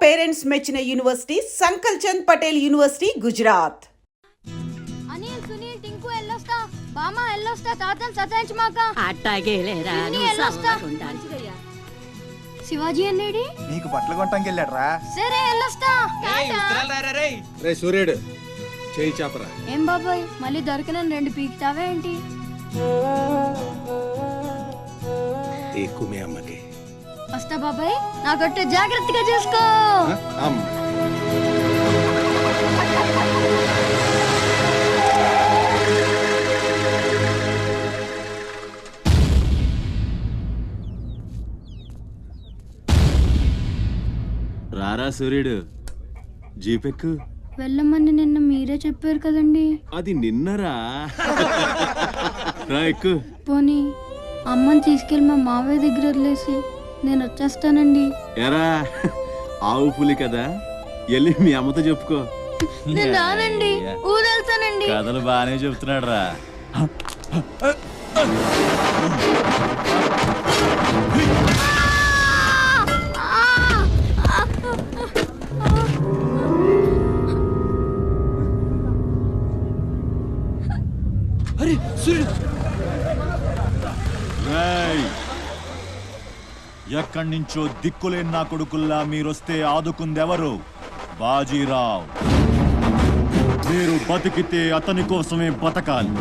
Parents మెచ్చిన university సంకల్ Chand Patel university Gujarat. Anil Sunil Tinku ఎల్లోస్తా బామా ఎల్లోస్తా తాతన్ సతాయించమాక అట్టాగేలేరా శివాజీ అన్నేడి నీకు బట్టలు కొట్టడానికి వెళ్ళాడ్రా. సరే ఎల్లోస్తా రే సూర్యుడు చేయి చాపరా. ఏం బాబాయ్ మళ్ళీ దొరికిన 2 పీకుతావా ఏంటి? ఎక్కువ మీ అమ్మకి వస్తా బాబాయ్, నా గొట్ట జాగ్రత్తగా చూసుకో. అమ్మ రారా సూర్యుడు, జీపెక్కు. వెళ్ళమని నిన్న మీరే చెప్పారు కదండి. అది నిన్నరా. రా ఎక్కు. పోనీ అమ్మని తీసుకెళ్ళి మా మావయ్య దగ్గర వదిలేసి నేను వచ్చేస్తానండి. ఎరా ఆవు పులి కదా, వెళ్ళి మీ అమ్మతో చెప్పుకో. నేను రానండి, ఊరెళ్తానండి. కథలు బాగానే చెప్తున్నాడు రా. ఎక్కడి నుంచో దిక్కులేని నా కొడుకుల్లా మీరొస్తే ఆదుకుందెవరు? బాజీరావ్. మీరు బతికితే అతని కోసమే బతకాలి,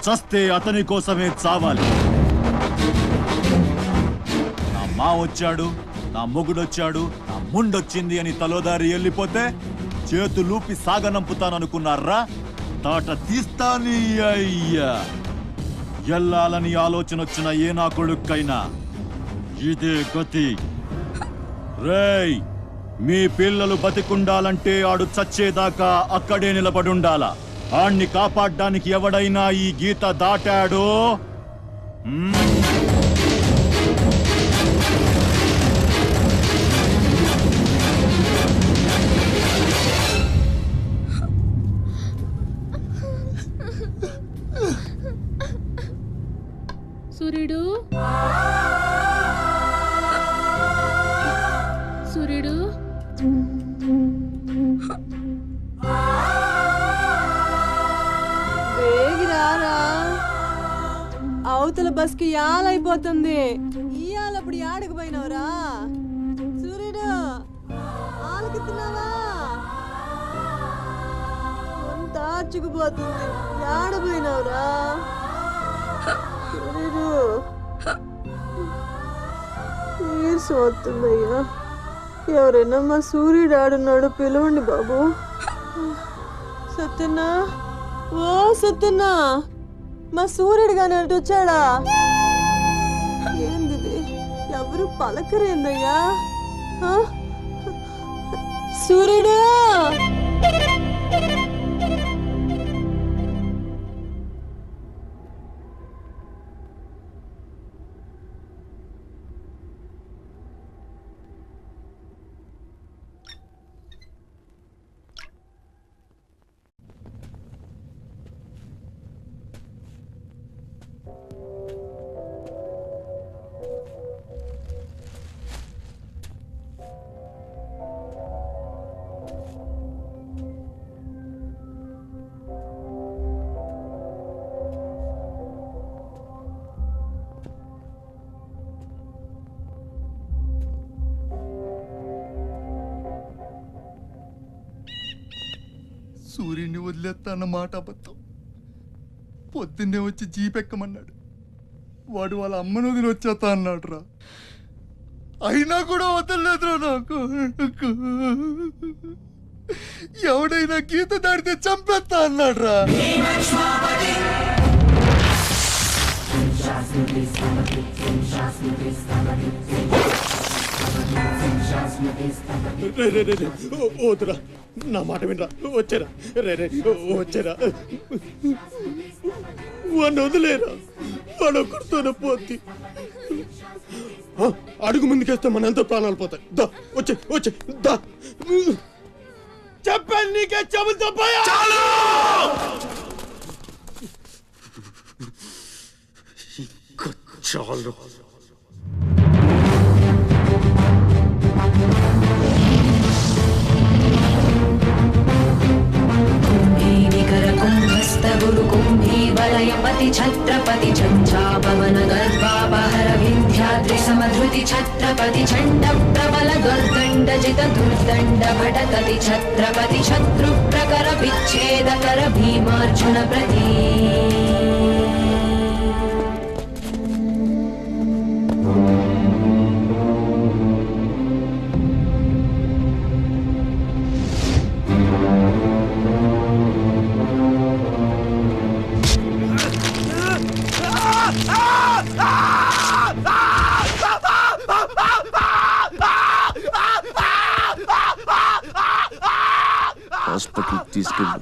చస్తే అతని కోసమే చావాలి. నా మా వచ్చాడు, నా మొగుడొచ్చాడు, నా ముండొచ్చింది అని తలోదారి వెళ్ళిపోతే చేతులూపి సాగనంపుతాననుకున్నారా? తాట తీస్తాని అయ్యా. ఎల్లాలని ఆలోచన వచ్చిన ఏ నా కొడుక్కైనా ఇదే గతి. రేయ్, మీ పిల్లలు బతికుండాలంటే ఆడు చచ్చేదాకా అక్కడే నిలబడుండాలా. ఆణ్ణి కాపాడ్డానికి ఎవడైనా ఈ గీత దాటాడో సూర్యుడు, సూర్యుడు, వేగిరారా, అవతల బస్కి యాలైపోతుంది. ఇయాలప్పుడు యాడకు పోయినవరా? సూర్యుడు ఆలకిస్తున్నావా? అంత ఆర్చుకుపోతుంది, యాడ పోయినవరా? సూర్యుడు నీరసం వస్తుందయ్యా, ఎవరైనా మా సూర్యుడు ఆడున్నాడు పిలవండి బాబు. సత్యన్నా, ఓ సత్యన్నా, మా సూర్యుడు కానీ అటు వచ్చాడా? ఏంది ఎవరు పలకరేందయ్యా? సూర్యుడు సూర్యుడిని వదిలేస్తా అన్న మాట అబద్ధం. పొద్దున్నే వచ్చి జీపెక్కమన్నాడు. వాడు వాళ్ళ అమ్మను వదిలి వచ్చేస్తా అన్నాడు రా. అయినా కూడా వదలలేదురా నాకు. ఎవడైనా గీత దాడితే చంపేస్తా అన్నాడు రా. వద్దురా, నా మాట వినరా. వచ్చారా రే, వచ్చారా. వాడిని వదిలేరా, వాడు ఒక్కడితోనే పోద్ది. అడుగు ముందుకేస్తే మన ఎంతో ప్రాణాలు పోతాయి. దా వచ్చే వచ్చే దా. చెప్పాను నీకే, చెబుతా పోయా. చాలు. छत्रपति चण्ड प्रबल दुर्दण्ड जित दुर्दण्ड भटकति छत्रपति शत्रु प्रकर विच्छेदकर भीमार्जुन प्रति హాస్పిటల్ తీసుకెళ్ళు.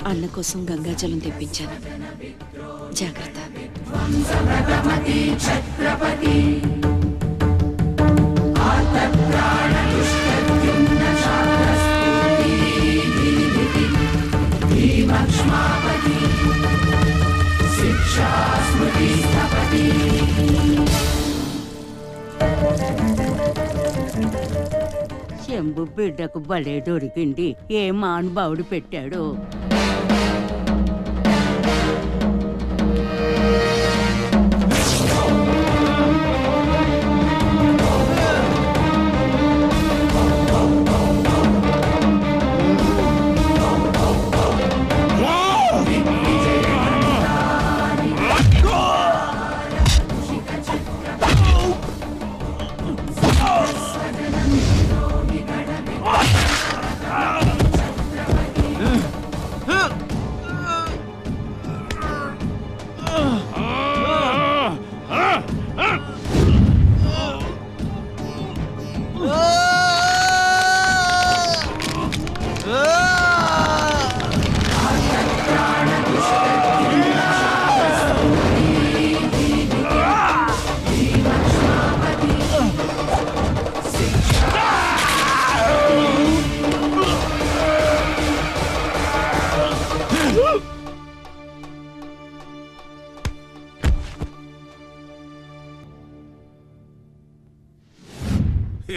అన్న కోసం గంగాజలం తెప్పించాను. జాగ్రత్త. శంభు బిడ్డకు బలే దొరికింది. ఏ మానుభావుడు పెట్టాడు.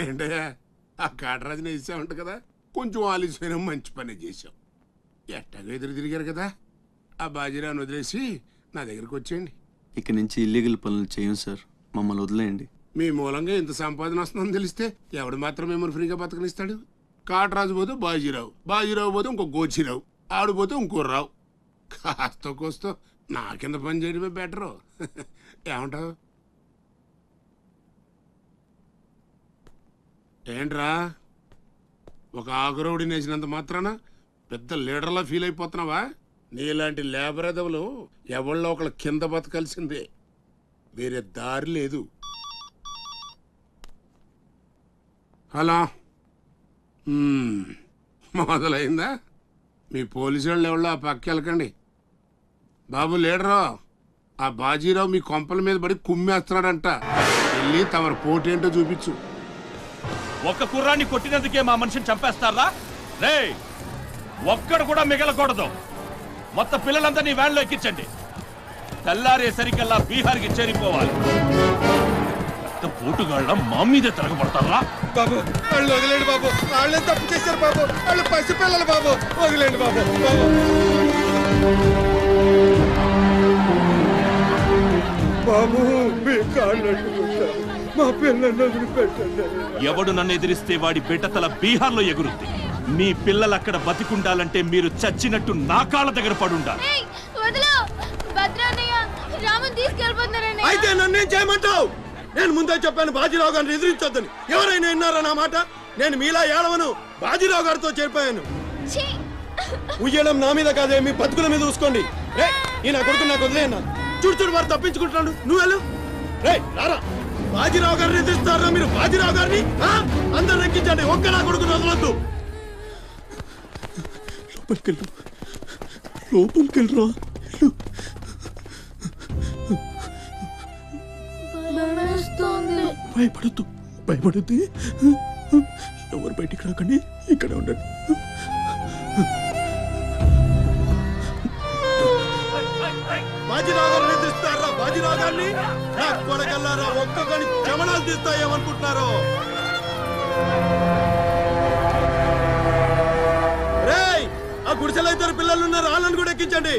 ఏంటయ్యా ఆ కాటరాజుని వేసామంట కదా, కొంచెం ఆలస్యమైన మంచి పని చేసాం. ఎట్టాగా ఎదురు తిరిగారు కదా, ఆ బాజీరావుని వదిలేసి నా దగ్గరికి వచ్చేయండి. ఇక నుంచి ఇల్లీగల్ పనులు చేయం సార్, మమ్మల్ని వదిలేయండి. మీ మూలంగా ఇంత సంపాదన వస్తుందని తెలిస్తే ఎవడు మాత్రం మిమ్మల్ని ఫ్రీగా బతకనిస్తాడు? కాటరాజు పోతే బాజీరావు, బాజీరావు పోతే ఇంకో గోచిరావు, ఆడిపోతే ఇంకో రావు. కాస్త కోస్తో నా కింద పని చేయడమే బెటరు. ఏమంటావు? ఏంట్రా ఒక ఆకురవుడిని వేసినంత మాత్రాన పెద్ద లీడర్లా ఫీల్ అయిపోతున్నావా? నీలాంటి లేబర్ ఎదవులు ఎవళ్ళో ఒకళ్ళ కింద బతకాల్సిందే, వేరే దారి లేదు. హలో, మొదలైందా? మీ పోలీసు వాళ్ళు ఎవరో ఆ పక్క వెళ్ళకండి. బాబు లీడరు, ఆ బాజీరావు మీ కొంపల మీద పడి కుమ్మేస్తున్నాడంట. వెళ్ళి తమరు పోటేంటో చూపించు. ఒక్క కుర్రాన్ని కొట్టినందుకే మా మనిషిని చంపేస్తారా? రే, ఒక్కడు కూడా మిగలకూడదు. మొత్తం పిల్లలందరినీ వ్యాన్లో ఎక్కించండి. తెల్లారేసరికల్లా బీహార్కి చేరిపోవాలి. పోటుగాళ్ళ మా మీదే తిరగబడతారా? బాబు వాళ్ళు వదిలేండి బాబు, వాళ్ళే తప్పు చేశారు బాబు, వాళ్ళు పసిపిల్లలు బాబు, వదిలేండి బాబు. బాబు మీ కాళ్ళు మా పిల్లలు వదిలిపెట్టండి. ఎవడు నన్ను ఎదిరిస్తే వాడి బిడ్డతల బీహార్లో ఎగురుద్ది. మీ పిల్లలు అక్కడ బతికుండాలంటే మీరు చచ్చినట్టు నా కాళ్ళ దగ్గర పడుండాలి. అయితే నన్నేం చేయమంటావు? నేను ముందే చెప్పాను బాజీరావు గారిని ఎదిరించొద్దని. ఎవరైనా విన్నారా నా మాట? నేను మీలా ఏడవను, బాజీరావు గారితో చేరిపోయాను. ఉయ్యడం నా మీద కాదే, మీ బతుకుల మీద చూసుకోండి. ఈ నా కొడుకు నాకు వదిలేయన్నా. చూడు చూడు వారు తప్పించుకుంటున్నాడు, నువ్వు వెళ్ళు. రారా, బాజీరావు గారిని ఎదిరిస్తారా మీరు? బాజీరావు గారిని అందరు ఎక్కించండి, ఒక్క నా కొడుకుని వదలొద్దు. లోపలికెళ్ళరా. భయపడద్దు, భయపడద్దు. ఎవరు బయటికి రాకండి, ఇక్కడ ఉండండి. బాజీరావు గారిని తీస్తారా? బాజీరావు గారిని నా కొడగల్లారా, ఒక్కొక్కని చెమడాలు తీస్తాయేమనుకుంటున్నారు? రేయ్, ఆ గుడిసెలో ఇద్దరు పిల్లలు ఉన్నారు, వాళ్ళని కూడా ఎక్కించండి.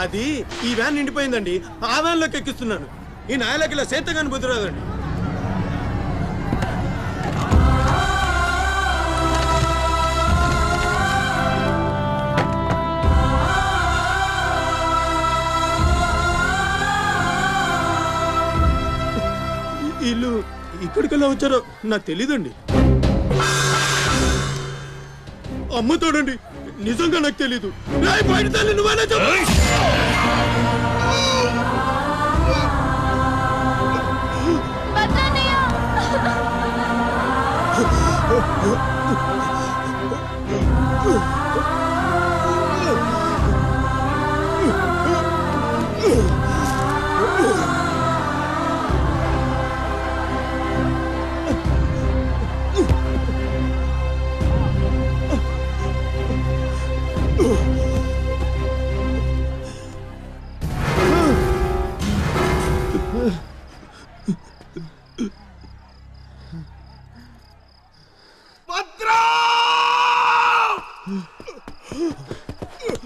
అది ఈ వ్యాన్ నిండిపోయిందండి, ఆ వ్యాన్ లోకి ఎక్కిస్తున్నాను. ఈ నాయలకి ఇలా సేతగాని బుద్ధి రాదండి. వీళ్ళు ఇక్కడికెళ్ళా వచ్చారో నాకు తెలీదండి. అమ్ముతాడండి, నిజంగా నాకు తెలీదు. బయట తల్లి నువ్వేనా చెప్పు.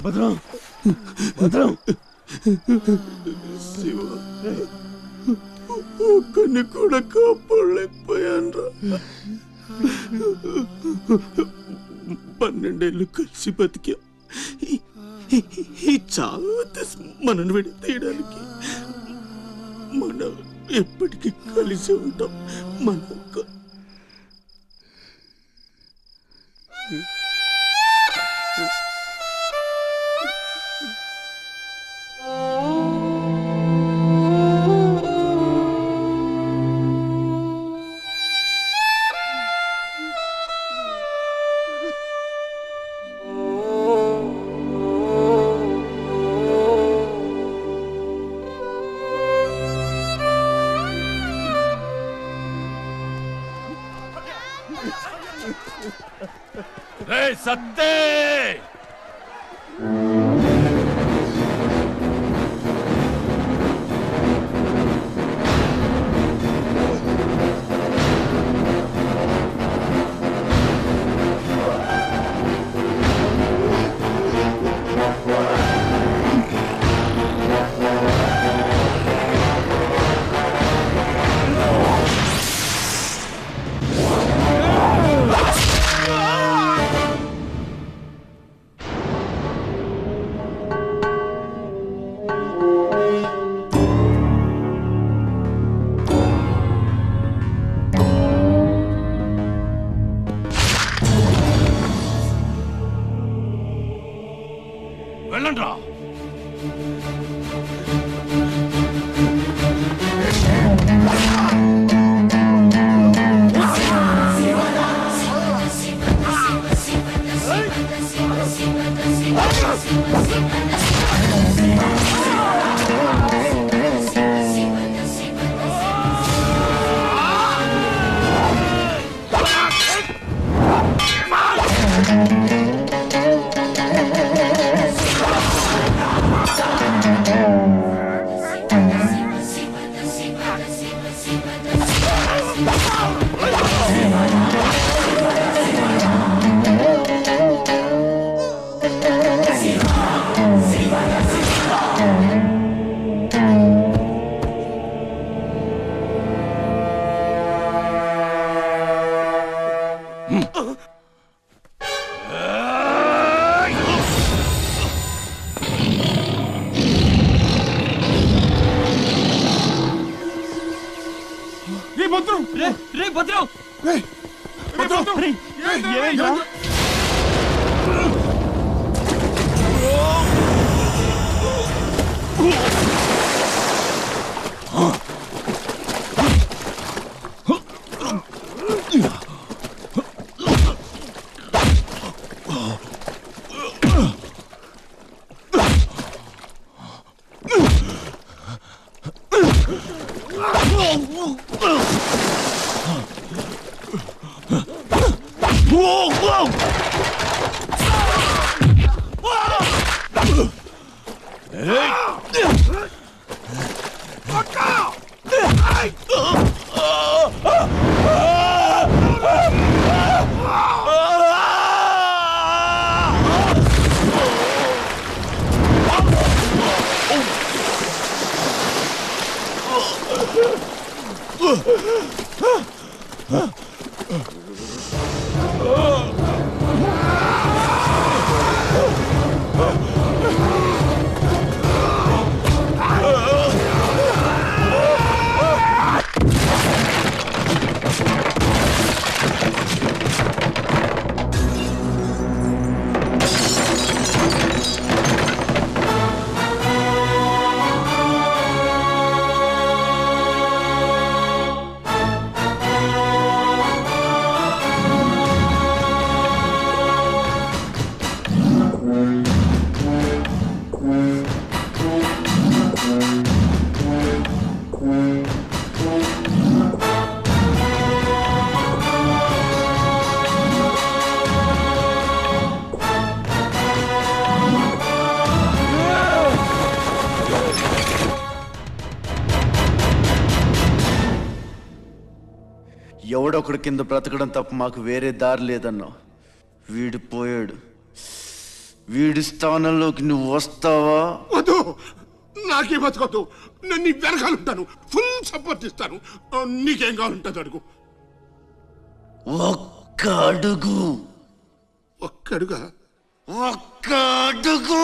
భద్రం, భద్రం, శివ, ఒక్కడిని కూడా కాపాడలేకపోయాను. 12 ఏళ్ళు కలిసి బతికా. ఈ చావు మనను విడి తీయడానికి మనం ఎప్పటికీ కలిసి ఉంటాం. మన సత్తే ఎవడొకడు కింద బ్రతకడం తప్ప మాకు వేరే దారి లేదన్నా. వీడు పోయాడు. వీడి స్థానంలోకి నువ్వు వస్తావా? వద్దు, నాకే బతకొద్దు. నేను నీ వెనకాలంటాను, ఫుల్ సపోర్ట్ ఇస్తాను. నీకేం కావాలంటుంది అడుగు. ఒక్క అడుగు. ఒక్క అడుగా? ఒక్క అడుగు.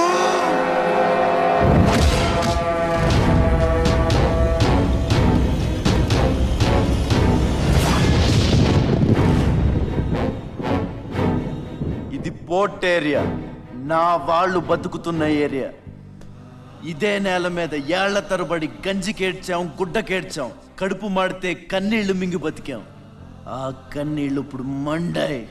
ఇది పోర్ట్ ఏరియా, నా వాళ్ళు బతుకుతున్న ఏరియా. ఇదే నేల మీద ఏళ్ల తరబడి గంజికేడ్చాం, గుడ్డకేడ్చాం, కడుపు మాడితే కన్నీళ్లు మింగి బతికాం. ఆ కన్నీళ్లు ఇప్పుడు మండాయి.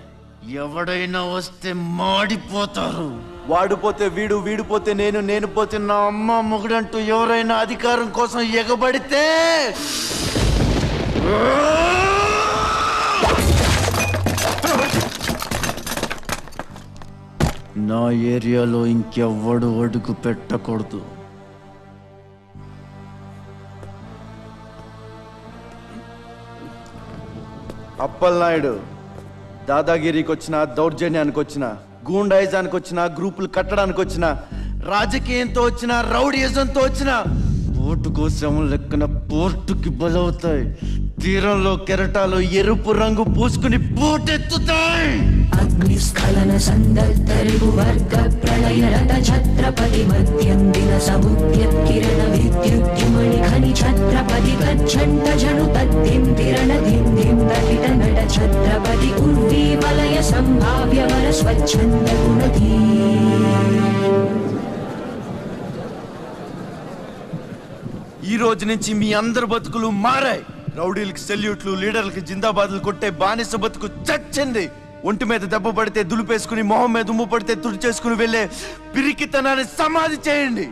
ఎవడైనా వస్తే మాడిపోతారు. వాడిపోతే వీడు, వీడిపోతే నేను, నేను పోతే నా అమ్మ మొగుడంటూ ఎవరైనా అధికారం కోసం ఎగబడితే నా ఏరియాలో ఇంకెవ్వడు అడుగు పెట్టకూడదు. అప్పలనాయుడు దాదాగిరికి వచ్చిన, దౌర్జన్యానికి వచ్చిన, గూండాయిజానికి వచ్చిన, గ్రూపులు కట్టడానికి వచ్చిన, రాజకీయంతో వచ్చిన, రౌడీయిజంతో వచ్చిన, ఓటుకో శవం లెక్కన పోర్టుకి బలవుతాయి. తీరంలో కెరటాలు ఎరుపు రంగు పూసుకుని పోటెత్తుతాయి. అగ్నిస్ఖలన సందర్తరిగు వర్గ ప్రళయ రత ఛత్రపతి మధ్యందిన సముద్యత్కిరణ విద్యుద్యుమణి ఖని ఛత్రపతి గచ్చంట జను తద్ధిం తిరణ ధిం ధిం దహిత నట ఛత్రపతి ఉర్వీ వలయ సంభావ్య వర స్వచ్ఛంద గుణధీ. ఈ రోజు నుంచి మీ అందరి బతుకులు మారాయి. రౌడీలకి సెల్యూట్లు, లీడర్లకి జిందాబాద్లు కొట్టే బానిస బతుకు చచ్చింది. ఒంటి మీద దెబ్బ పడితే దులిపేసుకుని, మొహం మీద ఉమ్ము పడితే తుడిచేసుకుని వెళ్ళే పిరికితనాన్ని సమాధి చేయండి.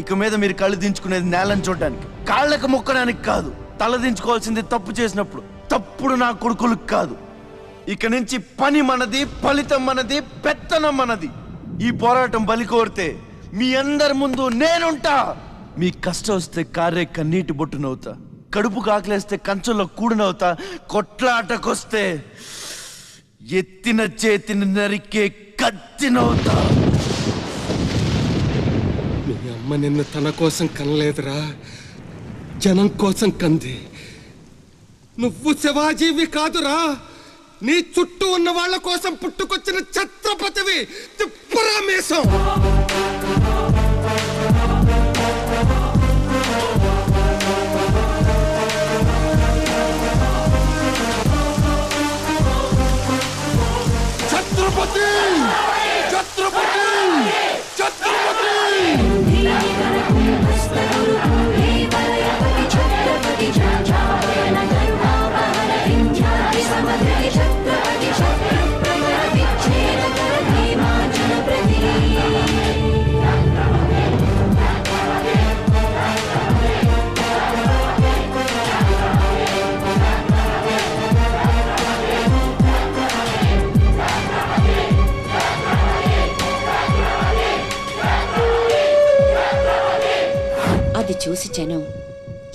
ఇక మీద మీరు కళ్ళు దించుకునేది నేలను చూడడానికి, కాళ్ళకు మొక్కడానికి కాదు. తల దించుకోవాల్సింది తప్పు చేసినప్పుడు, తప్పుడు నా కొడుకులకు కాదు. ఇక నుంచి పని మనది, ఫలితం మనది, పెత్తనం మనది. ఈ పోరాటం బలి కోరితే మీ అందరి ముందు నేనుంటా. మీ కష్టం వస్తే కారే కన్నీటి బొట్టునవుతా, కడుపు కాకలేస్తే కంచుల్లో కూడినవుతా, కొట్లాటకొస్తే ఎత్తిన చేతిని నరికే కత్తినవుతా. మీ అమ్మ నిన్ను తన కోసం కనలేదురా, జనం కోసం కంది. నువ్వు శివాజీవి కాదురా, నీ చుట్టూ ఉన్న వాళ్ళ కోసం పుట్టుకొచ్చిన ఛత్రపతివి. తిప్పురా మీసం.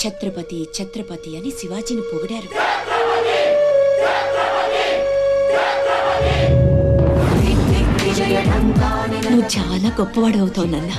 ఛత్రపతి ఛత్రపతి అని శివాజీని పొగిడారు. నువ్వు చాలా గొప్పవాడు అవుతావు నాన్న.